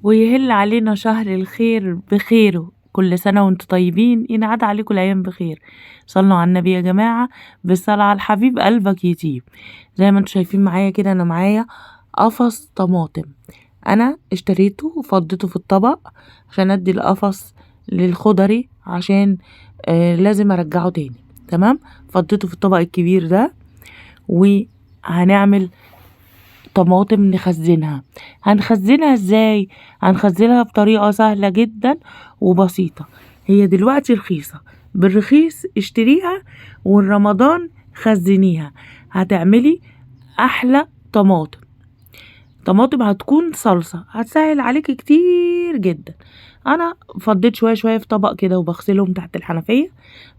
ويهل علينا شهر الخير بخيره. كل سنة وانتم طيبين، ينعاد عليكم الأيام بخير. صلوا على النبي يا جماعة، بالصلاة على الحبيب قلبك يطيب. زي ما انتم شايفين معايا كده، أنا معايا قفص طماطم. أنا اشتريته وفضيته في الطبق عشان أدي القفص للخضري، عشان لازم أرجعه تاني. تمام، فضيته في الطبق الكبير ده. وهنعمل طماطم نخزنها. هنخزنها ازاي؟ هنخزنها بطريقة سهلة جدا وبسيطة. هي دلوقتي رخيصة، بالرخيص اشتريها، والرمضان خزنيها. هتعملي احلى طماطم. طماطم هتكون صلصة، هتسهل عليكي كتير جدا. انا فضيت شوية شوية في طبق كده، وبغسلهم تحت الحنفية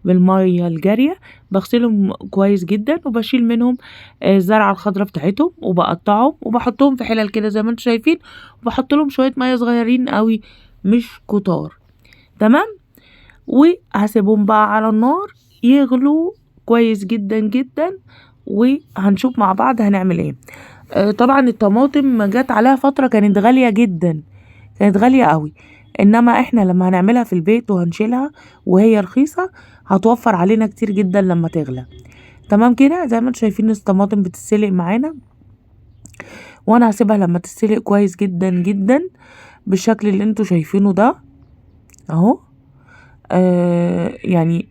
بالمية الجارية. بغسلهم كويس جدا، وبشيل منهم الزرعة الخضراء بتاعتهم، وبقطعهم وبحطهم في حلل كده زي ما انتم شايفين، وبحط لهم شوية مية صغيرين قوي، مش كتار. تمام، وهسيبهم بقى على النار يغلوا كويس جدا جدا، وهنشوف مع بعض هنعمل ايه. طبعا الطماطم جت عليها فترة كانت غالية جدا، كانت غالية قوي. انما احنا لما هنعملها في البيت وهنشيلها وهي رخيصة، هتوفر علينا كتير جدا لما تغلى. تمام كده، زي ما انتم شايفين الطماطم بتتسلق معانا، وانا هسيبها لما تتسلق كويس جدا جدا بالشكل اللي انتوا شايفينه ده اهو. يعني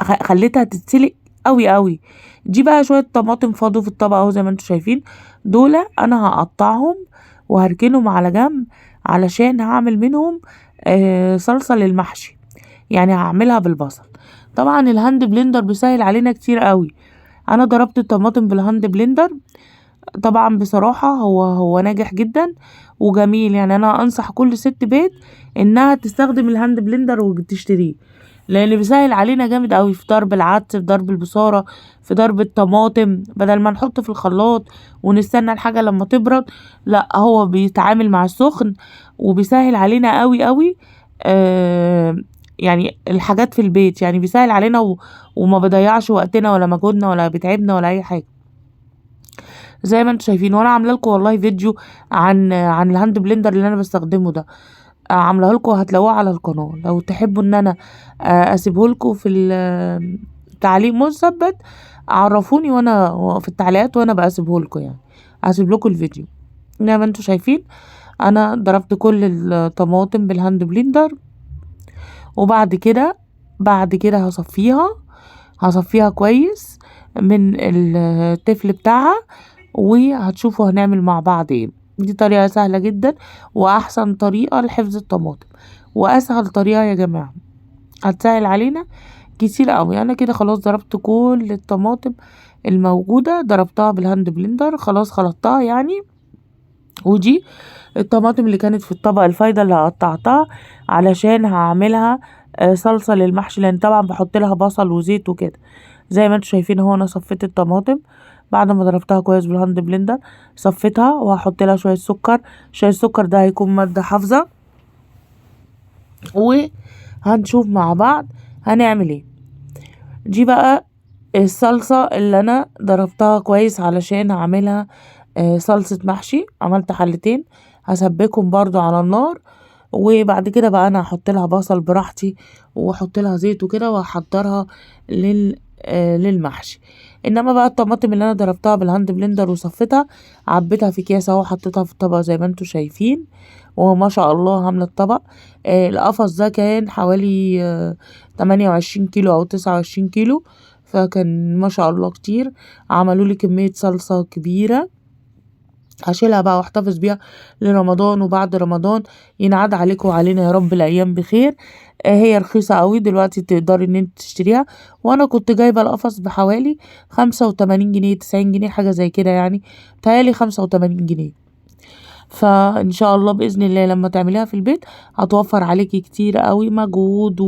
خليتها تتسلق قوي قوي. دي بقى شوية طماطم فاضوا في الطبق اهو زي ما انتوا شايفين. دول انا هقطعهم وهركنهم على جنب، علشان هعمل منهم صلصة للمحشي. يعني هعملها بالبصل. طبعا الهاند بلندر بيسهل علينا كتير قوي. انا ضربت الطماطم بالهاند بلندر، طبعا بصراحة هو ناجح جدا وجميل. يعني انا انصح كل ست بيت انها تستخدم الهاند بلندر وتشتريه، لان بيسهل علينا جامد قوي في ضرب العدس، في ضرب البصارة، في ضرب الطماطم، بدل ما نحط في الخلاط ونستنى الحاجة لما تبرد. لا، هو بيتعامل مع السخن وبيسهل علينا قوي قوي. يعني الحاجات في البيت، يعني بيسهل علينا وما بيضيعش وقتنا ولا مجهودنا ولا بيتعبنا ولا اي حاجة زي ما انتوا شايفين. وانا عامله لكم والله فيديو عن الهاند بلندر اللي انا بستخدمه ده، عامله لكم، هتلاقوه على القناه. لو تحبوا ان انا اسيبه لكم في التعليق مثبت، عرفوني وانا في التعليقات، وانا بسيبه لكم. يعني هسيب لكم الفيديو. زي ما انتوا شايفين انا ضربت كل الطماطم بالهاند بلندر، وبعد كده هصفيها كويس من التفل بتاعها، وهتشوفوا هنعمل مع بعض ايه. دي طريقة سهلة جدا، واحسن طريقة لحفظ الطماطم، واسهل طريقة يا جماعة، هتسهل علينا كتير قوي. انا كده خلاص ضربت كل الطماطم الموجودة، ضربتها بالهاند بلندر، خلاص خلطتها يعني. ودي الطماطم اللي كانت في الطبق الفايدة اللي قطعتها علشان هعملها صلصة للمحشي، لان طبعا بحط لها بصل وزيت وكده. زي ما انتوا شايفين هو انا صفيت الطماطم بعد ما ضربتها كويس بالهاند بلندر، صفيتها وهحط لها شوية سكر. شوية السكر ده هيكون مادة حافظة. وهنشوف مع بعض هنعمل ايه. دي بقى الصلصة اللي انا ضربتها كويس علشان اعملها صلصة محشي. عملت حلتين هسبكهم برضو على النار، وبعد كده بقى انا هحط لها بصل براحتي، واحط لها زيت وكده، واحضرها للمحشي. انما بقى الطماطم اللي انا ضربتها بالهاند بلندر وصفتها، عبيتها في اكياس اهو، حطيتها في الطبق زي ما انتوا شايفين. وما شاء الله عامله الطبق. القفص ده كان حوالي 28 كيلو او 29 كيلو، فكان ما شاء الله كتير. عملوا لي كميه صلصه كبيره، هشيلها بقى واحتفظ بيها لرمضان وبعد رمضان. ينعاد عليكم وعلينا يا رب الايام بخير. هي رخيصة قوي دلوقتي، تقدري ان انت تشتريها. وانا كنت جايبة القفص بحوالي 85 جنيه 90 جنيه حاجة زي كده، يعني بتهيألي 85 جنيه. فان شاء الله باذن الله لما تعمليها في البيت هتوفر عليكي كتير قوي مجهود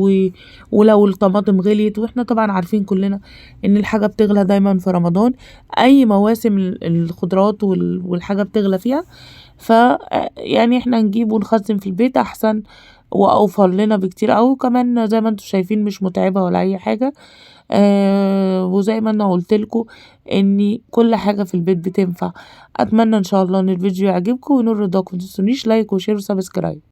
ولو الطماطم غليت، واحنا طبعا عارفين كلنا ان الحاجه بتغلى دايما في رمضان. اي مواسم الخضروات والحاجه بتغلى فيها. ف يعني احنا نجيب ونخزن في البيت احسن واوفر لنا بكتير اوي، وكمان زي ما انتوا شايفين مش متعبة ولا اي حاجة. وزي ما انا قلتلكوا ان كل حاجة في البيت بتنفع. اتمنى ان شاء الله ان الفيديو يعجبكم وينول رضاكم، متنسونيش لايك وشير وسبسكرايب.